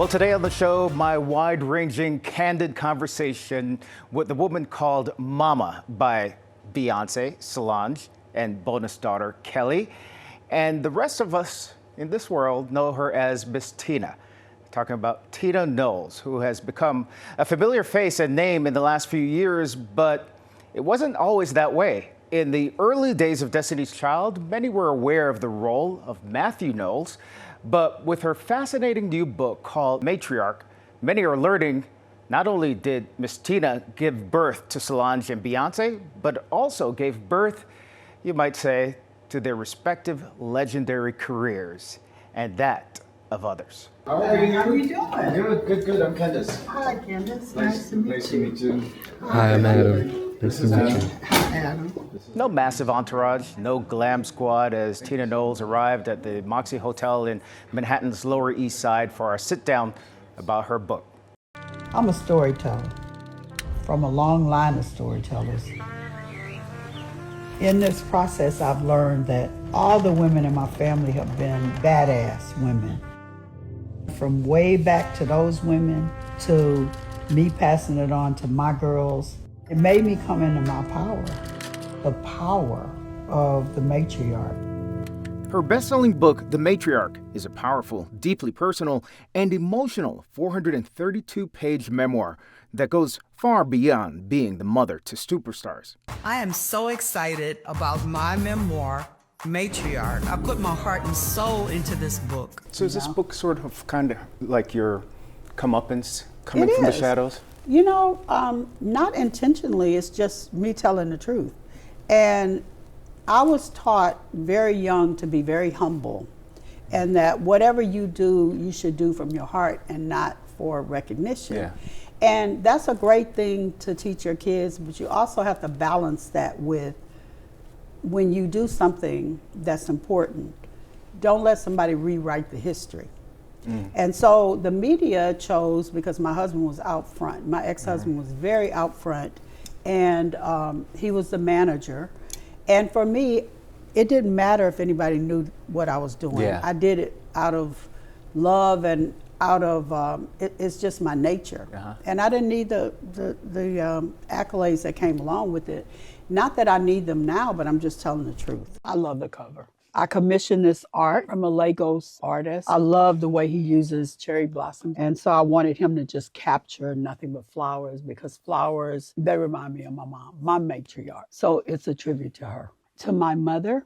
Well, today on the show, my wide-ranging, candid conversation with the woman called Mama by Beyonce, Solange, and bonus daughter Kelly. And the rest of us in this world know her as Miss Tina. Talking about Tina Knowles, who has become a familiar face and name in the last few years, but it wasn't always that way. In the early days of Destiny's Child, many were aware of the role of Matthew Knowles. But with her fascinating new book called Matriarch, many are learning not only did Miss Tina give birth to Solange and Beyonce, but also gave birth, you might say, to their respective legendary careers, and that of others. Hey, how are you doing? Good. I'm Kendis. Hi, Kendis. Nice to meet you. Hi, I'm Adam. Nice to meet you. Hi, Adam. No massive entourage, no glam squad as Tina Knowles arrived at the Moxie Hotel in Manhattan's Lower East Side for our sit-down about her book. I'm a storyteller from a long line of storytellers. In this process, I've learned that all the women in my family have been badass women. From way back to those women to me passing it on to my girls, it made me come into my power, the power of the matriarch. Her best-selling book, The Matriarch, is a powerful, deeply personal, and emotional 432-page memoir that goes far beyond being the mother to superstars. I am so excited about my memoir, Matriarch. I put my heart and soul into this book. So is this book sort of kind of like your comeuppance, coming from the shadows? You know, not intentionally, it's just me telling the truth. And I was taught very young to be very humble, and that whatever you do, you should do from your heart and not for recognition. Yeah. And that's a great thing to teach your kids, but you also have to balance that with when you do something that's important, don't let somebody rewrite the history. And so the media chose, because my husband was out front, my ex-husband was very out front, and he was the manager. And for me, it didn't matter if anybody knew what I was doing. Yeah. I did it out of love and out of, it's just my nature. And I didn't need the accolades that came along with it. Not that I need them now, but I'm just telling the truth. I love the cover. I commissioned this art from a Lagos artist. I love the way he uses cherry blossoms. And so I wanted him to just capture nothing but flowers, because flowers, they remind me of my mom, my matriarch. So it's a tribute to her. To my mother,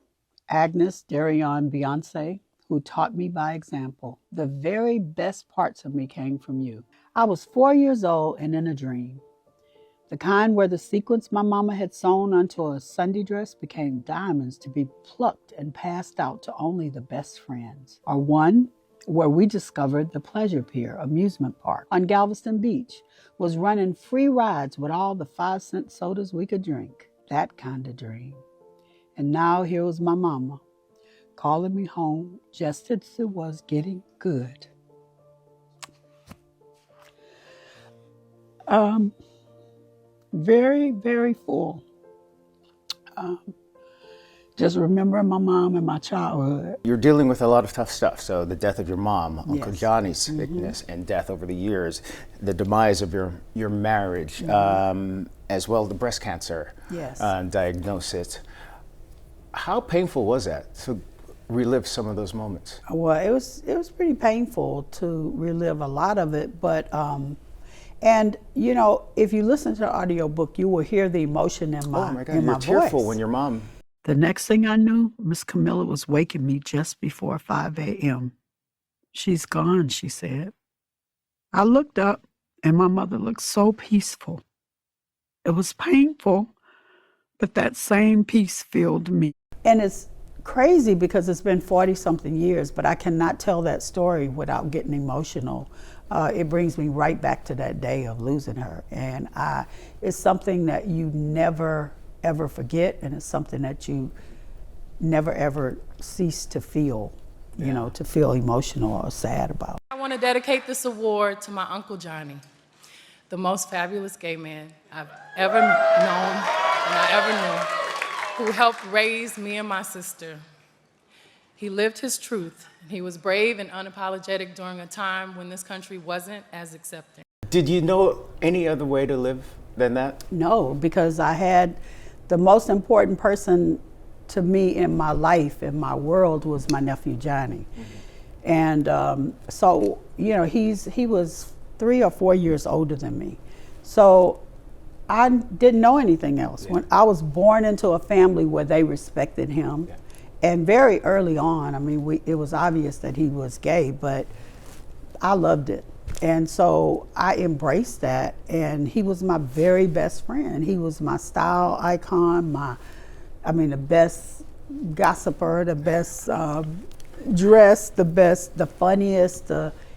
Agnes Darion Beyonce, who taught me by example. The very best parts of me came from you. I was 4 years old and in a dream. The kind where the sequins my mama had sewn onto a Sunday dress became diamonds to be plucked and passed out to only the best friends. Or one where we discovered the Pleasure Pier amusement park on Galveston Beach was running free rides with all the 5-cent sodas we could drink. That kind of dream. And now here was my mama calling me home just as it was getting good. Very, very full. Just remembering my mom and my childhood. You're dealing with a lot of tough stuff. So the death of your mom, Uncle Johnny's sickness and death over the years, the demise of your marriage, as well the breast cancer diagnosis. How painful was that to relive some of those moments? Well, it was pretty painful to relive a lot of it, but and you know, if you listen to the audiobook, you will hear the emotion in my Oh my God, in you're my tearful voice. when your mom. The next thing I knew, Miss Camilla was waking me just before 5 a.m. She's gone, she said. I looked up and my mother looked so peaceful. It was painful, but that same peace filled me. And it's crazy because it's been 40-something years, but I cannot tell that story without getting emotional. It brings me right back to that day of losing her. And it's something that you never, ever forget, and it's something that you never, ever cease to feel, you know, to feel emotional or sad about. I want to dedicate this award to my Uncle Johnny, the most fabulous gay man I've ever known and I ever knew, who helped raise me and my sister. He lived his truth, and he was brave and unapologetic during a time when this country wasn't as accepting. Did you know any other way to live than that? No, because I had the most important person to me in my life, in my world, was my nephew Johnny. And so, you know, he was 3 or 4 years older than me. So I didn't know anything else. When I was born into a family where they respected him, and very early on, I mean, it was obvious that he was gay, but I loved it. And so I embraced that, and he was my very best friend. He was my style icon, the best gossiper, the best dressed, the funniest,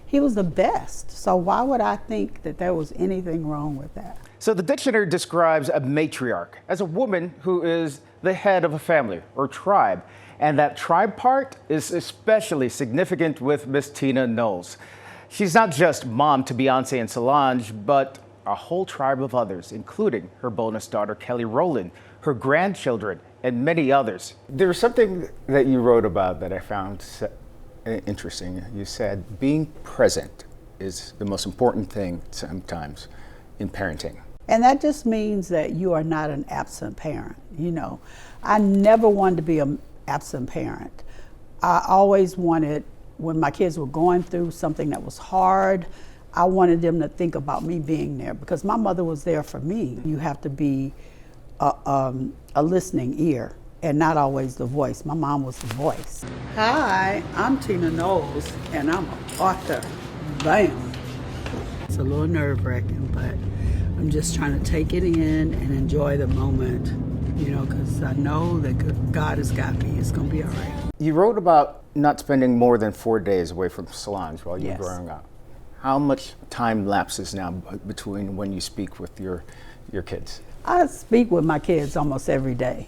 he was the best. So why would I think that there was anything wrong with that? So the dictionary describes a matriarch as a woman who is the head of a family or tribe. And that tribe part is especially significant with Miss Tina Knowles. She's not just mom to Beyonce and Solange, but a whole tribe of others, including her bonus daughter, Kelly Rowland, her grandchildren, and many others. There's something that you wrote about that I found interesting. You said being present is the most important thing sometimes in parenting. And that just means that you are not an absent parent. You know, I never wanted to be an absent parent. I always wanted, when my kids were going through something that was hard, I wanted them to think about me being there, because my mother was there for me. You have to be a listening ear and not always the voice. My mom was the voice. Hi, I'm Tina Knowles, and I'm an author. Bam. It's a little nerve-wracking, but I'm just trying to take it in and enjoy the moment, you know, because I know that God has got me. It's going to be all right. You wrote about not spending more than 4 days away from Solange while you were Yes. growing up. How much time lapses now between when you speak with your kids? I speak with my kids almost every day.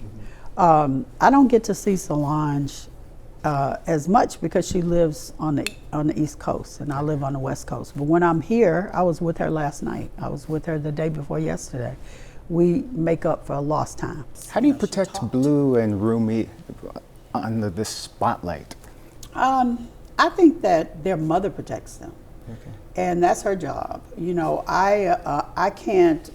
I don't get to see Solange as much because she lives on the East Coast and I live on the West Coast. But when I'm here, I was with her last night. I was with her the day before yesterday. We make up for lost times. How do you protect Blue and Rumi under this spotlight? I think that their mother protects them. Okay. And that's her job. You know, I can't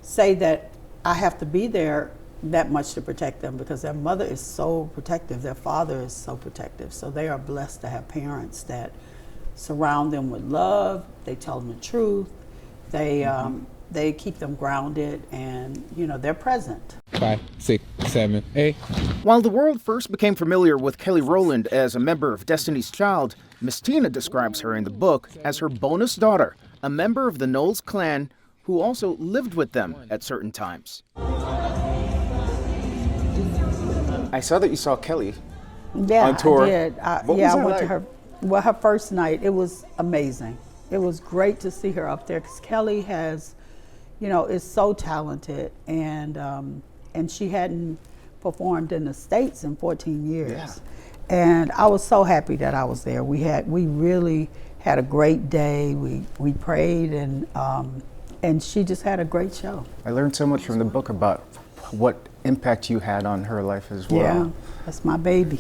say that I have to be there that much to protect them, because their mother is so protective, their father is so protective. So they are blessed to have parents that surround them with love, they tell them the truth, they keep them grounded, and you know, they're present. 5, 6, 7, 8. While the world first became familiar with Kelly Rowland as a member of Destiny's Child, Miss Tina describes her in the book as her bonus daughter, a member of the Knowles clan who also lived with them at certain times. I saw that you saw Kelly on tour. I did. What I was went that to her. Well, her first night, it was amazing. It was great to see her up there, because Kelly has, you know, is so talented, and she hadn't performed in the States in 14 years. Yeah. And I was so happy that I was there. We really had a great day. We prayed, and she just had a great show. I learned so much from the book about what impact you had on her life as well. Yeah, that's my baby.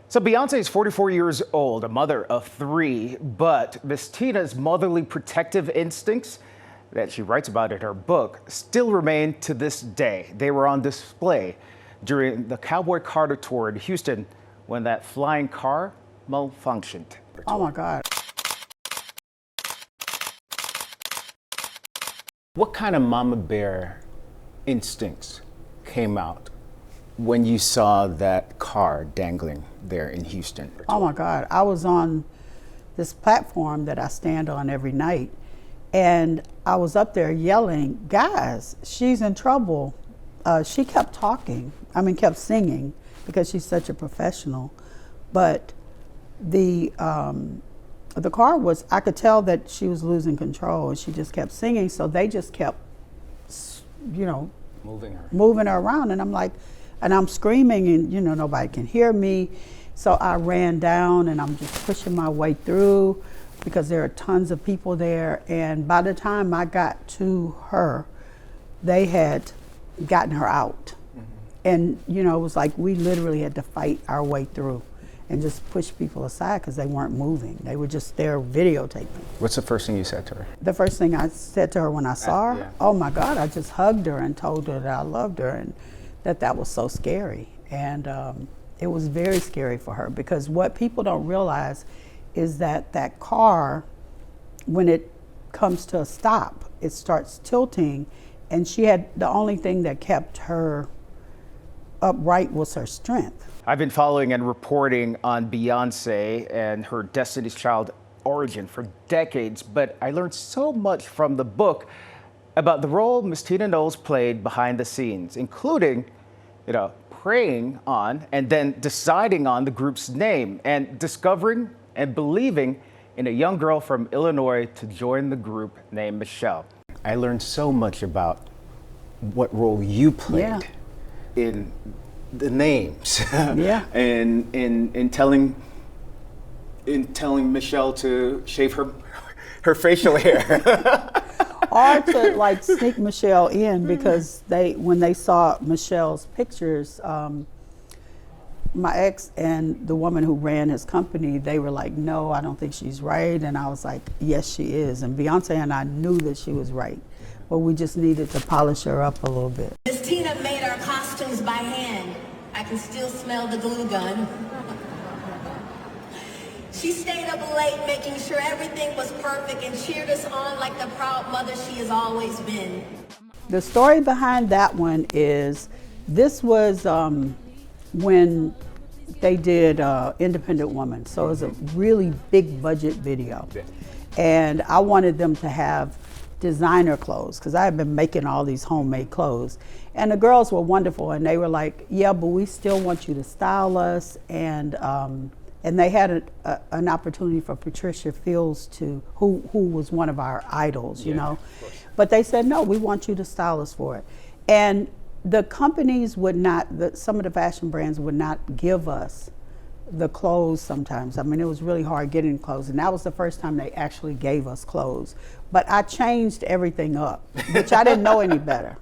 So Beyonce is 44 years old, a mother of 3, but Miss Tina's motherly protective instincts that she writes about in her book still remain to this day. They were on display during the Cowboy Carter Tour in Houston when that flying car malfunctioned. Oh my God. What kind of mama bear instincts came out when you saw that car dangling there in Houston? Oh my God, I was on this platform that I stand on every night, and I was up there yelling, guys, she's in trouble. She kept talking, kept singing, because she's such a professional, but the car was, I could tell that she was losing control, and she just kept singing, so they just kept, you know, moving her around, and I'm like, and I'm screaming, and you know, nobody can hear me. So I ran down, and I'm just pushing my way through, because there are tons of people there. And by the time I got to her, they had gotten her out. And, you know, it was like we literally had to fight our way through and just push people aside because they weren't moving. They were just there videotaping. What's the first thing you said to her? The first thing I said to her when I saw her, yeah. oh my God, I just hugged her and told her that I loved her and that was so scary. And it was very scary for her because what people don't realize is that that car, when it comes to a stop, it starts tilting, and she had, the only thing that kept her upright was her strength. I've been following and reporting on Beyonce and her Destiny's Child origin for decades, but I learned so much from the book about the role Miss Tina Knowles played behind the scenes, including, you know, preying on and then deciding on the group's name and discovering and believing in a young girl from Illinois to join the group named Michelle. I learned so much about what role you played in the names. Yeah. and in telling Michelle to shave her facial hair. Or to like sneak Michelle in because when they saw Michelle's pictures, my ex and the woman who ran his company, they were like, no, I don't think she's right. And I was like, yes, she is. And Beyonce and I knew that she was right, but we just needed to polish her up a little bit. Miss Tina made our costumes by hand. I can still smell the glue gun. She stayed up late making sure everything was perfect and cheered us on like the proud mother she has always been. The story behind that one is, this was when they did Independent Woman. So it was a really big budget video. And I wanted them to have designer clothes because I had been making all these homemade clothes. And the girls were wonderful, and they were like, yeah, but we still want you to style us. And they had an opportunity for Patricia Fields who was one of our idols, you know. But they said, no, we want you to style us for it. And the companies would not, some of the fashion brands would not give us the clothes sometimes. I mean, it was really hard getting clothes, and that was the first time they actually gave us clothes. But I changed everything up, which I didn't know any better.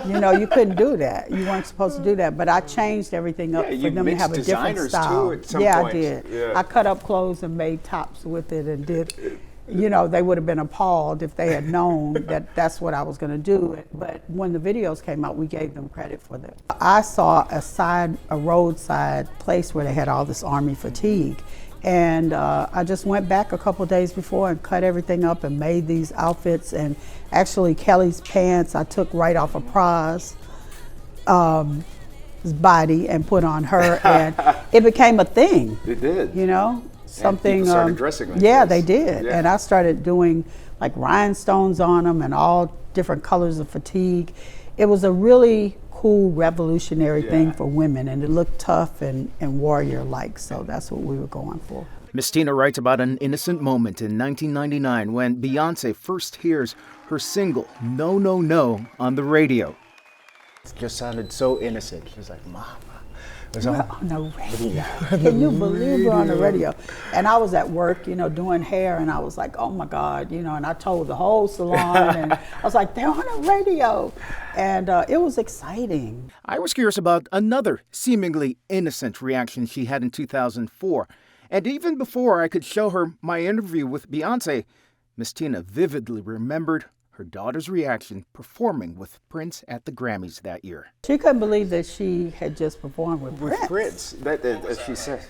You know, you couldn't do that. You weren't supposed to do that. But I changed everything up for them to have a different style. Too, at some I point. did. Yeah. I cut up clothes and made tops with it and did. You know, they would have been appalled if they had known that that's what I was going to do. But when the videos came out, we gave them credit for that. I saw a roadside place where they had all this army fatigue. And I just went back a couple days before and cut everything up and made these outfits. And actually Kelly's pants I took right off of Pra's body and put on her. And it became a thing. It did. You know? Something. And people started dressing like yeah, this. they did. Yeah. And I started doing like rhinestones on them and all different colors of fatigue. It was a really cool revolutionary thing for women, and it looked tough and warrior-like, so that's what we were going for. Miss Tina writes about an innocent moment in 1999 when Beyonce first hears her single, No, No, No, on the radio. It just sounded so innocent. She was like, Mama. On the radio. Can you believe we're on the radio? And I was at work, you know, doing hair, and I was like, oh my God, you know, and I told the whole salon, and I was like, they're on the radio. And it was exciting. I was curious about another seemingly innocent reaction she had in 2004. And even before I could show her my interview with Beyonce, Miss Tina vividly remembered her daughter's reaction performing with Prince at the Grammys that year. She couldn't believe that she had just performed with Prince. That as she said.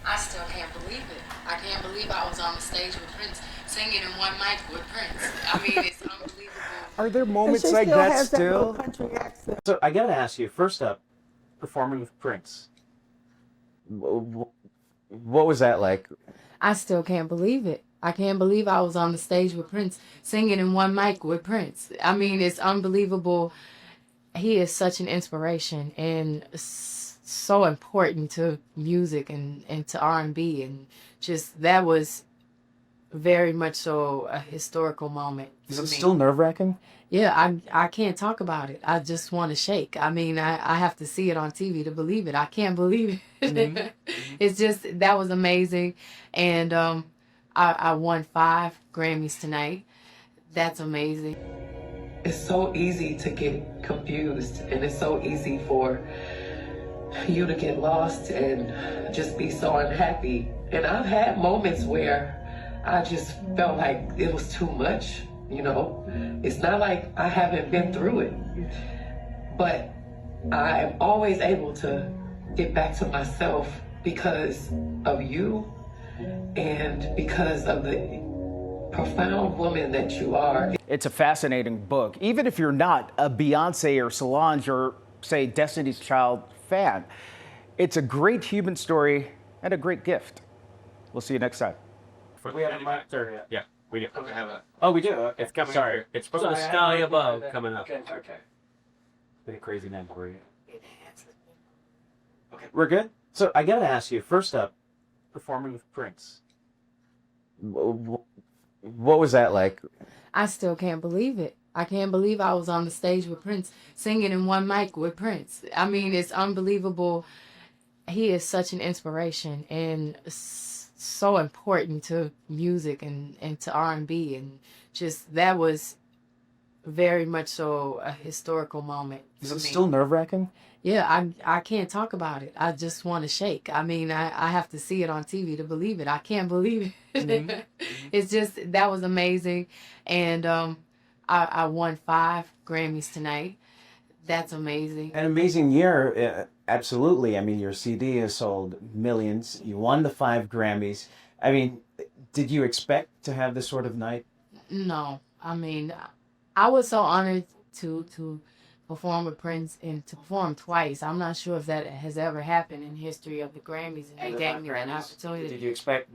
I still can't believe it. I can't believe I was on the stage with Prince, singing in one mic with Prince. I mean, it's unbelievable. Are there moments And she like still that has that little still? country accent. So I gotta ask you, first up, performing with Prince. What was that like? I still can't believe it. I can't believe I was on the stage with Prince, singing in one mic with Prince. I mean, it's unbelievable. He is such an inspiration and so important to music and to R&B. And just, that was very much so a historical moment for Is it me. still nerve-wracking? Yeah, I can't talk about it. I just want to shake. I mean, I have to see it on TV to believe it. I can't believe it. Mm-hmm. It's just, that was amazing. And I won 5 Grammys tonight. That's amazing. It's so easy to get confused, and it's so easy for you to get lost and just be so unhappy. And I've had moments where I just felt like it was too much, you know. It's not like I haven't been through it, but I'm always able to get back to myself because of you and because of the profound woman that you are. It's a fascinating book. Even if you're not a Beyonce or Solange or, say, Destiny's Child fan, it's a great human story and a great gift. We'll see you next time. We have a monitor. Yeah, we do. Okay, have a. Oh, we do. It's coming. Sorry, it's From the sky above coming up. Okay. Been a crazy night for you. Okay. We're good. So I gotta ask you. First up, performing with Prince. What was that like? I still can't believe it. I can't believe I was on the stage with Prince, singing in one mic with Prince. I mean, it's unbelievable. He is such an inspiration and so important to music and to R&B, and just that was very much so a historical moment. Is it still nerve-wracking? Yeah, I can't talk about it. I just want to shake. I mean, I have to see it on TV to believe it. I can't believe it. Mm-hmm. It's just, that was amazing. And I won 5 Grammys tonight. That's amazing. An amazing year, absolutely. I mean, your CD has sold millions. You won the 5 Grammys. I mean, did you expect to have this sort of night? No. I mean, I was so honored to perform with Prince and to perform twice. I'm not sure if that has ever happened in history of the Grammys, and they gave me an opportunity. Did you expect?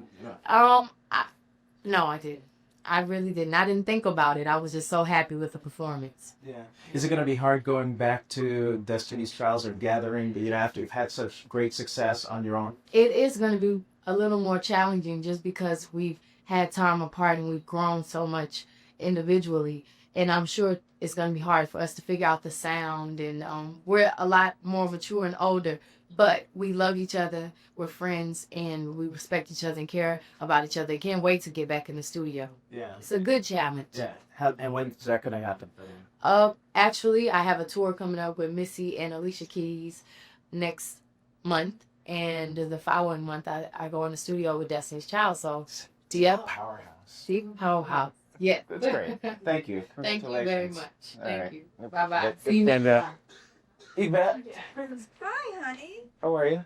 No, I didn't. I really didn't. I didn't think about it. I was just so happy with the performance. Yeah. Is it going to be hard going back to Destiny's Child or Gathering, after you've had such great success on your own? It is going to be a little more challenging just because we've had time apart and we've grown so much individually. And I'm sure it's going to be hard for us to figure out the sound. And we're a lot more mature and older, but we love each other. We're friends and we respect each other and care about each other. Can't wait to get back in the studio. Yeah. It's a good challenge. Yeah. And when's that going to happen? Actually, I have a tour coming up with Missy and Alicia Keys next month. And the following month, I go in the studio with Destiny's Child. So, Powerhouse. Powerhouse. Yeah. That's great. Thank you. Thank you very much. All Thank right. you. Bye-bye. And, See you next time. Yvette, Hi, honey. how are you?